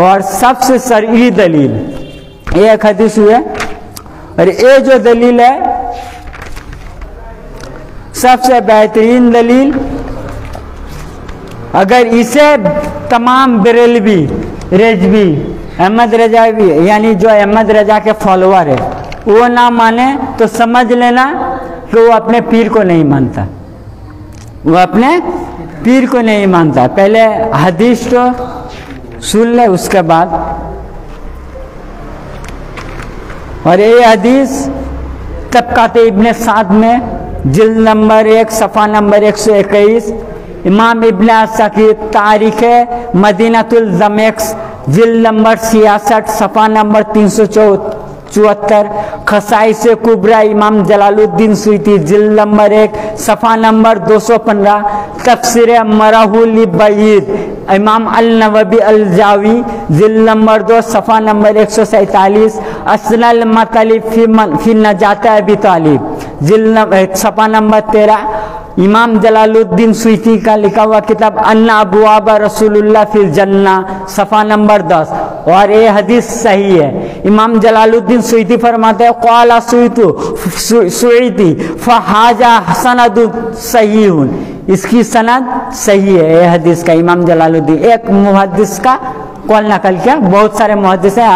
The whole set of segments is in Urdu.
اور سب سے شرعی دلیل یہ ایک حدیث ہوئے، اور یہ جو دلیل ہے سب سے بہترین دلیل، اگر اسے تمام بریلوی، رضوی، احمد رضا بھی یعنی جو احمد رضا کے فالوور ہے وہ نہ مانے تو سمجھ لینا کہ وہ اپنے پیر کو نہیں مانتا، وہ اپنے پیر کو نہیں مانتا۔ پہلے حدیث تو سن لے اس کے بعد، اور یہ حدیث طبقات ابن سعد میں جلد نمبر 1 صفحہ نمبر 121، امام ابن عساکر تاریخ مدینۃ الدمشق جلد نمبر 66 صفحہ نمبر 374، خصائص کبریٰ امام جلال الدین سیوطی جلد نمبر 1 صفحہ نمبر 215، تفسیر مرح البعید امام النووی الجاوی جلد نمبر 2 صفحہ نمبر 147، اصل المطالب فی نجات ابی طالب جلد صفحہ نمبر 13، امام جلال الدین سیوطی کا لکھا ہوا کتاب ان ابواب رسول اللہ فی الجنہ صفحہ نمبر 10، اور یہ حدیث صحیح ہے۔ امام جلال الدین سیوطی فرماتے ہیں قال سیوطی فہذا سند صحیح، اس کی سند صحیح ہے یہ حدیث کا۔ امام جلال الدین ایک محدث کا قول نقل کیا، بہت سارے محدث ہیں،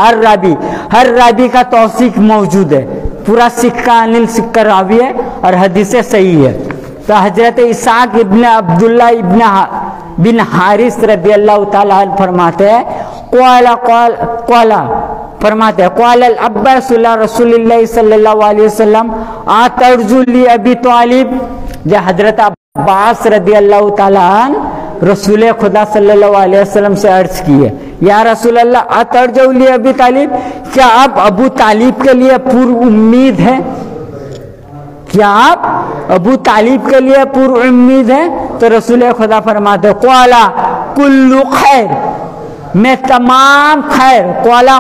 ہر راوی کا توثیق موجود ہے، پورا سکہ انل سکہ راوی ہے اور حدیثیں صحیح ہے۔ تو حضرت اسحاق ابن عبداللہ بن حارث رضی اللہ تعالیٰ عنہ فرماتے ہیں فرماتے ہیں قال العباس رسول اللہ صلی اللہ علیہ وسلم اترجو لی ابی طالب، جو حضرت عباس رضی اللہ تعالیٰ عنہ رسول خدا صلی اللہ علیہ وسلم سے عرض کی ہے، یا رسول اللہ اترجو لی ابی طالب، کیا آپ ابو طالب کے لیے پر امید ہے؟ کیا آپ ابو طالب کے لیے پر امید ہے؟ تو رسول خدا فرماتے قالا کل خیر، میں تمام خیر، قالا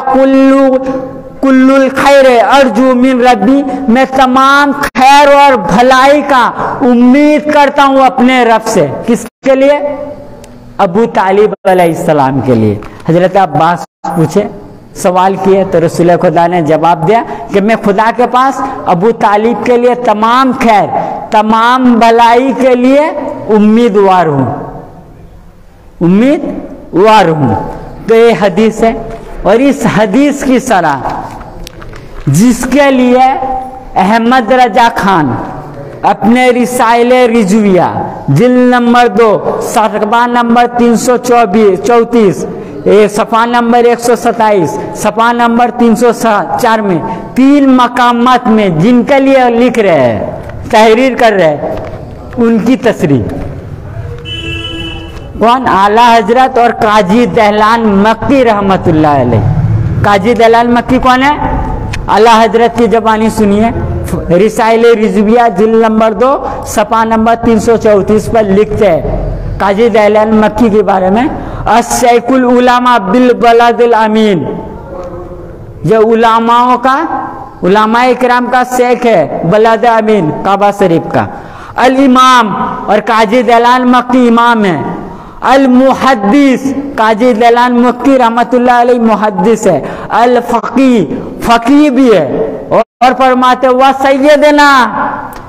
کل الخیر ارجو من ربی، میں تمام خیر اور بھلائی کا امید کرتا ہوں اپنے رب سے۔ کس کے لیے؟ ابو طالب علیہ السلام کے لیے۔ حضرت عباس پوچھے، سوال کیے تو رسول خدا نے جواب دیا کہ میں خدا کے پاس ابو طالب کے لیے تمام خیر، تمام بھلائی کے لیے امیدوار ہوں، امیدوار ہوں۔ تو یہ حدیث ہے، اور اس حدیث کی شرح جس کے لیے احمد رضا خان اپنے رسائل رضویہ جلد نمبر 2 صفحہ نمبر 334 صفحہ نمبر 127 صفحہ نمبر 304 میں 3 مقامات میں جن کے لیے لکھ رہے ہیں، تحریر کر رہے ہیں، ان کی تصریح کون؟ اعلیٰ حضرت اور قاضی دہلان مکی رحمت اللہ علیہ۔ قاضی دہلان مکی کون ہے؟ اعلیٰ حضرت کی زبانی سنیے، رسائل رضویہ جلد نمبر 2 صفحہ نمبر 334 پر لکھتے ہیں قاضی دہلان مکی کے بارے میں، الشیخ العلماء بالبلد الامین، جو علماء اکرام کا شیخ ہے بلد امین کعبہ شریف کا، الامام، اور قاضی دہلان مکی امام ہے، المحدث، قاضی دہلان مکی رحمت اللہ علیہ محدث ہے، الفقی، فقی بھی ہے، اور فرماتے وہ سیدنا،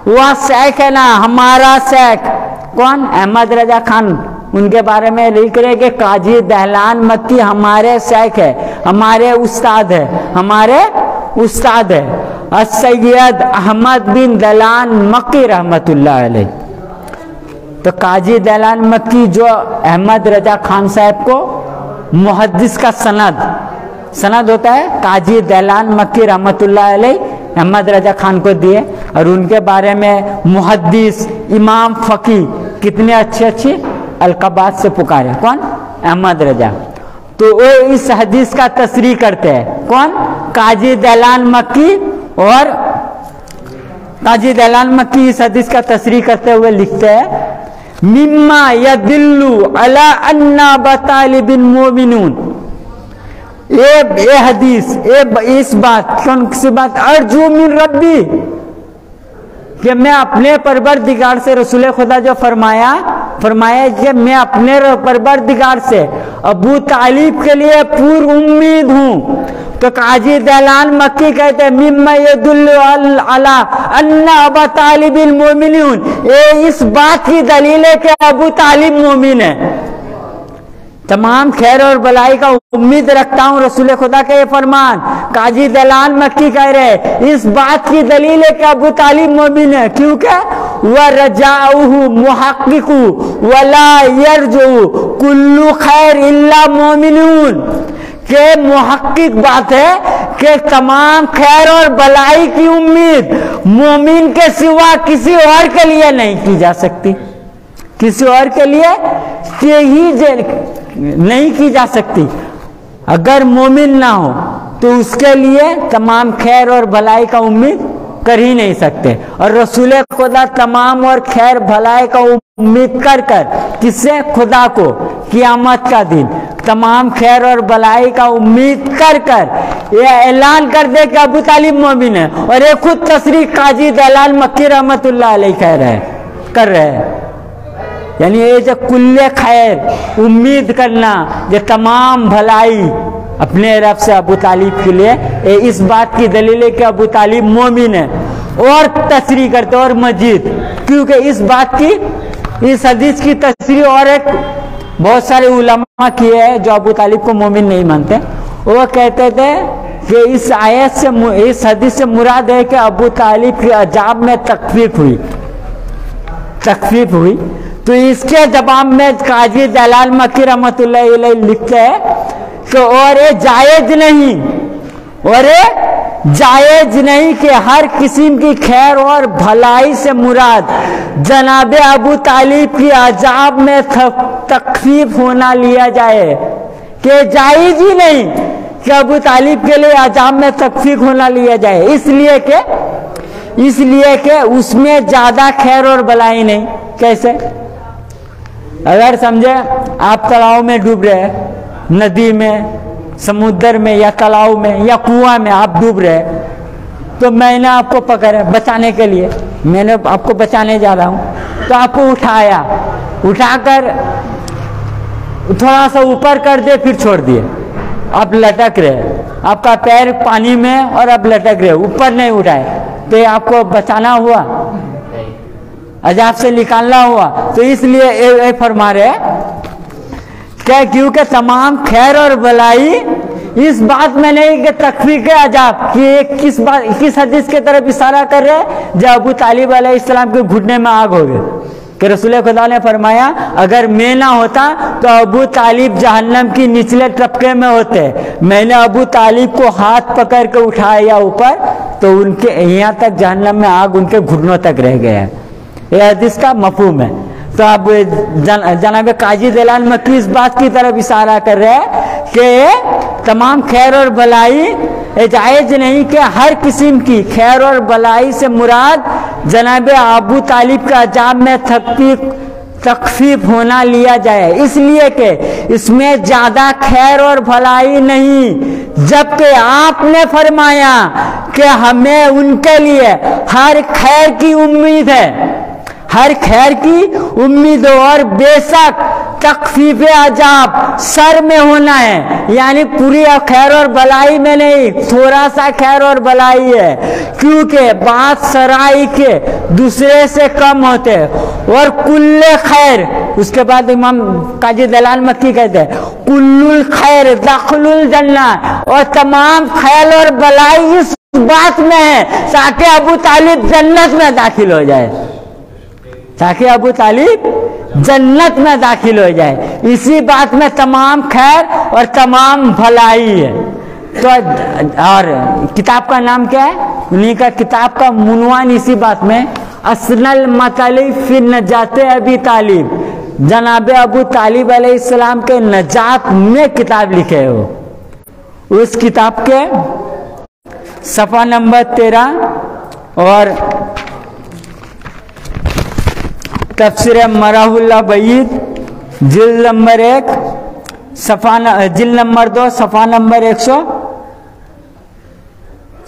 وہ شیخ ہے نا، ہمارا شیخ کون؟ احمد رضا خان، ان کے بارے میں لکھ رہے کہ قاضی دہلان مکی ہمارے شیخ ہے، ہمارے استاد ہے، ہمارے استاد ہے، السید احمد بن دہلان مکی رحمت اللہ علیہ۔ تو قاضی دہلان مکی جو احمد رضا خان صاحب کو محدث کا سند ہوتا ہے، قاضی دہلان مکی رحمت اللہ علیہ احمد رضا خان کو دیے، اور ان کے بارے میں محدث، امام، فقی، کتنے اچھے القابات سے پکارے، کون؟ احمد رضا۔ تو وہ اس حدیث کا تصریح کرتے ہیں، کون؟ قاضی دہلان مکی، اور قاضی دہلان مکی اس حدیث کا تصریح کرتے ہوئے لکھتے ہیں مما یدل علی ان ابا طالب مومنون، یہ حدیث اس بات، کون سی بات؟ ارجو من ربی، کہ میں اپنے پروردگار سے، رسول خدا جو فرمایا فرمایا کہ میں اپنے پروردگار سے ابو طالب کے لیے پر امید ہوں. تو قاضی دہلان مکی کہتے ہیں مما یدل علی ان ابا طالب المؤمنون، اس بات کی دلیل ہے کہ ابو طالب مومن ہے. تمام خیر اور بلائی کا امید رکھتا ہوں، رسول خدا کا یہ فرمان. قاضی دہلان مکی کہہ رہے اس بات کی دلیل ہے کہ ابو طالب مومن ہے، کیونکہ وَرَجَاؤُهُ مُحَقِّقُ وَلَا يَرْجُعُ كُلُّ خَيْرٍ إِلَّا مُؤْمِنُونَ، کہ محقق بات ہے کہ تمام خیر اور بلائی کی امید مومن کے سوا کسی اور کے لیے نہیں کی جا سکتی، کسی اور کے لیے نہیں کی جا سکتی. اگر مومن نہ ہو تو اس کے لیے تمام خیر اور بھلائی کا امید کر ہی نہیں سکتے. اور رسول خدا تمام اور خیر بھلائی کا امید کر کر کس سے؟ خدا کو قیامت کا دن تمام خیر اور بھلائی کا امید کر کر یہ اعلان کر دے کہ ابو طالب مومن ہے. اور یہ خود تصریح قاضی دہلان مکی رحمت اللہ علیہ کر رہے ہیں. یعنی یہ جو کل خیر امید کرنا، یہ تمام بھلائی اپنے رب سے ابو طالب کے لیے، اس بات کی دلیل ہے کہ ابو طالب مومن ہے. اور تصریح کرتے اور مزید، کیونکہ اس بات کی، اس حدیث کی تصریح اور ایک بہت سارے علماء کیے ہیں جو ابو طالب کو مومن نہیں مانتے. وہ کہتے تھے کہ اس آیت سے، اس حدیث سے مراد ہے کہ ابو طالب کے عذاب میں تخفیف ہوئی. تو اس کے جواب میں قاضی دہلان مکی رحمت اللہ علیہ لکھتے ہیں کہ اور یہ جائز نہیں کہ ہر قسم کی خیر اور بھلائی سے مراد جناب ابو طالب کی عذاب میں تخفیف ہونا لیا جائے، کہ جائز ہی نہیں کہ ابو طالب کے لیے عذاب میں تخفیف ہونا لیا جائے، اس لیے کہ اس میں زیادہ خیر اور بھلائی نہیں. کیسے؟ اگر سمجھے آپ تلاؤ میں ڈوب رہے ہیں، ندی میں، سمندر میں، یا تلاؤ میں یا کنواں میں آپ ڈوب رہے، تو میں نے آپ کو پکڑا بچانے کے لیے، میں نے آپ کو بچانے جا رہا ہوں، تو آپ کو اٹھا کر تھوڑا سا اوپر کر دے، پھر چھوڑ دیے، آپ لٹک رہے، آپ کا پیر پانی میں اور آپ لٹک رہے، اوپر نہیں اٹھائے، تو یہ آپ کو بچانا ہوا، عذاب سے نکالنا ہوا. تو اس لیے فرما رہے کہ کیونکہ تمام خیر اور بلائی اس بات میں نہیں کہ تخفیف عذاب، کہ کس حدیث کے طرف اشارہ کر رہے جب ابو طالب علیہ السلام کے گھٹنے میں آگ ہو گئے، کہ رسول خدا نے فرمایا اگر میں نہ ہوتا تو ابو طالب جہنم کی نچلے طبقے میں ہوتے، میں نے ابو طالب کو ہاتھ پکڑ کے اٹھایا اوپر، تو ان کے یہاں تک جہنم میں آگ ان کے گھٹنوں تک رہ گیا. یہ حدیث کا مفہوم ہے. تو اب جناب قاضی دہلان مکی اس بات کی طرف اشارہ کر رہے ہیں کہ تمام خیر اور بھلائی جائز نہیں کہ ہر قسم کی خیر اور بھلائی سے مراد جناب ابو طالب کا عذاب میں تخفیف ہونا لیا جائے، اس لیے کہ اس میں زیادہ خیر اور بھلائی نہیں، جبکہ آپ نے فرمایا کہ ہمیں ان کے لیے ہر خیر کی امید ہے، ہر خیر کی امید اور بے شک تخفیف عذاب سر میں ہونا ہے، یعنی پوری خیر اور بلائی میں نہیں، تھوڑا سا خیر اور بلائی ہے، کیونکہ بات سرائی کے دوسرے سے کم ہوتے اور کل خیر. اس کے بعد امام قاضی دہلان مکی کہتے ہیں کل الخیر داخل الجنہ، اور تمام خیر اور بلائی اس بات میں ہے تاکہ ابو طالب جنت میں داخل ہو جائے، تاکہ ابو طالب جنت میں داخل ہو جائے، اسی بات میں تمام خیر اور تمام بھلائی ہے. تو اور کتاب کا نام کیا ہے؟ انہی کا کتاب کا عنوان اسی بات میں اصل المطالب فی نجات ابی طالب، جناب ابو طالب علیہ السلام کے نجات میں کتاب لکھے ہو. اس کتاب کے صفحہ نمبر 13 اور تفسیر مرح اللہ بعید جلد نمبر 1 جلد نمبر 2 صفحہ نمبر